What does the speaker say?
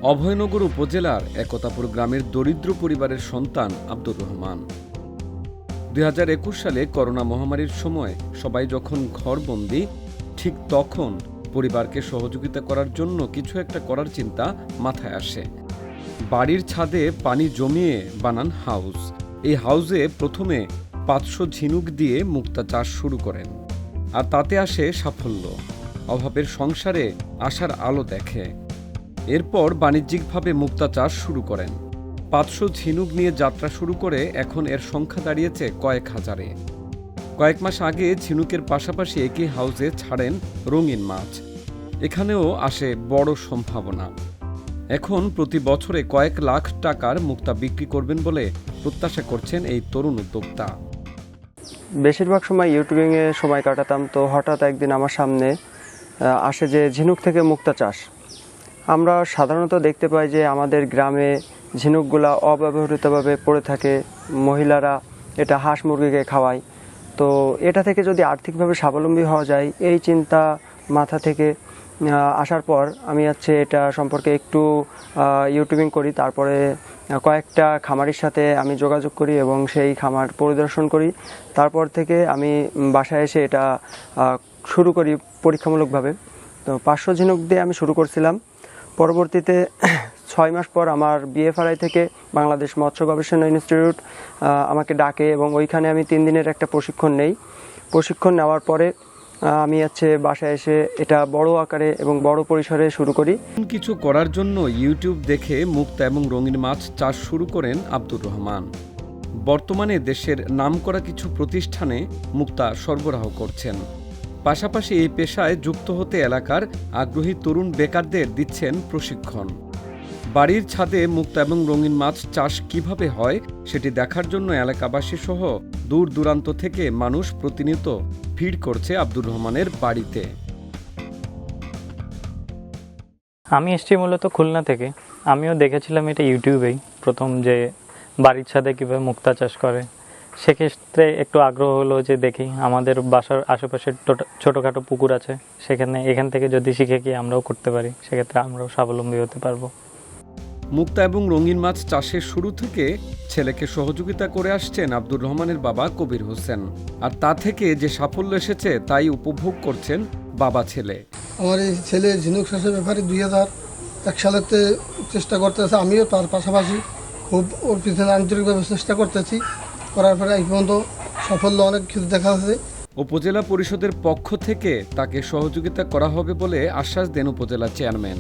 অভয়নগর উপজেলার একতাপুর গ্রামের দরিদ্র পরিবারের সন্তান আব্দুর রহমান। ২০২১ সালে করোনা মহামারীর সময় সবাই যখন ঘরবন্দি, ঠিক তখন পরিবারকে সহযোগিতা করার জন্য কিছু একটা করার চিন্তা মাথায় আসে। বাড়ির ছাদে পানি জমিয়ে বানান হাউস। এই হাউসে প্রথমে ৫০০ ঝিনুক দিয়ে মুক্তা চাষ শুরু করেন, আর তাতে আসে সাফল্য। অভাবের সংসারে আশার আলো দেখে। এরপর বাণিজ্যিকভাবে মুক্তা চাষ শুরু করেন। ৫০০ ঝিনুক নিয়ে যাত্রা শুরু করে এখন এর সংখ্যা দাঁড়িয়েছে কয়েক হাজারে। কয়েক মাস আগে ঝিনুকের পাশাপাশি একই হাউসে ছাড়েন রঙিন মাছ। এখানেও আসে বড় সম্ভাবনা। এখন প্রতি বছরে কয়েক লাখ টাকার মুক্তা বিক্রি করবেন বলে প্রত্যাশা করছেন এই তরুণ উদ্যোক্তা। বেশিরভাগ সময় ইউটিউবিংয়ে সময় কাটাতাম, তো হঠাৎ একদিন আমার সামনে আসে যে ঝিনুক থেকে মুক্তা চাষ। আমরা সাধারণত দেখতে পাই যে আমাদের গ্রামে ঝিনুকগুলা অব্যবহৃতভাবে পড়ে থাকে, মহিলারা এটা হাঁস মুরগিকে খাওয়ায়। তো এটা থেকে যদি আর্থিকভাবে স্বাবলম্বী হওয়া যায়, এই চিন্তা মাথা থেকে আসার পর আমি এটা সম্পর্কে একটু ইউটিউবিং করি। তারপরে কয়েকটা খামারির সাথে আমি যোগাযোগ করি এবং সেই খামার পরিদর্শন করি। তারপর থেকে আমি বাসায় এসে এটা শুরু করি পরীক্ষামূলকভাবে। তো ৫০০ ঝিনুক দিয়ে আমি শুরু করছিলাম। পরবর্তীতে ৬ মাস পর আমার বিএফআরআই থেকে বাংলাদেশ মৎস্য গবেষণা ইনস্টিটিউট আমাকে ডাকে এবং ওইখানে আমি ৩ দিনের একটা প্রশিক্ষণ নেই। প্রশিক্ষণ নেওয়ার পরে আমি বাসায় এসে এটা বড় আকারে এবং বড় পরিসরে শুরু করি। কিছু করার জন্য ইউটিউব দেখে মুক্তা এবং রঙিন মাছ চাষ শুরু করেন আব্দুর রহমান। বর্তমানে দেশের নামকরা কিছু প্রতিষ্ঠানে মুক্তা সরবরাহ করছেন। পাশাপাশি এই পেশায় যুক্ত হতে এলাকার আগ্রহী তরুণ বেকারদের দিচ্ছেন প্রশিক্ষণ। বাড়ির ছাদে মুক্তা এবং রঙিন মাছ চাষ কিভাবে হয় সেটি দেখার জন্য এলাকাবাসী সহ দূর দূরান্ত থেকে মানুষ প্রতিনিয়ত ভিড় করছে আব্দুর রহমানের বাড়িতে। আমি এসেছি মূলত খুলনা থেকে। আমিও দেখেছিলাম এটা ইউটিউবেই প্রথম, যে বাড়ির ছাদে কীভাবে মুক্তা চাষ করে। সেক্ষেত্রে একটু আগ্রহ হলো যে দেখি, আমাদের বাসার আশেপাশে ছোটোখাটো পুকুর আছে, এখান থেকে যদি শিখে কি আমরাও করতে পারি, সেক্ষেত্রে আমরাও স্বাবলম্বী হতে পারবো। মুক্তা এবং রঙিন মাছ চাষের শুরু থেকে ছেলেকে সহযোগিতা করে আসছেন আব্দুর রহমানের বাবা কবির হোসেন। আর তা থেকে যে সাফল্য এসেছে তাই উপভোগ করছেন বাবা ছেলে। আমার এই ছেলে ঝিনুক চাষের ব্যাপারে 2001 সালেতে চেষ্টা করতেছে। আমিও তার পাশাপাশি খুব ওর পিছনে আন্তরিকভাবে চেষ্টা করতেছি। করার পরে এই পর্যন্ত সাফল্য অনেক কিছু দেখা যাচ্ছে। উপজেলা পরিষদের পক্ষ থেকে তাকে সহযোগিতা করা হবে বলে আশ্বাস দেন উপজেলা চেয়ারম্যান।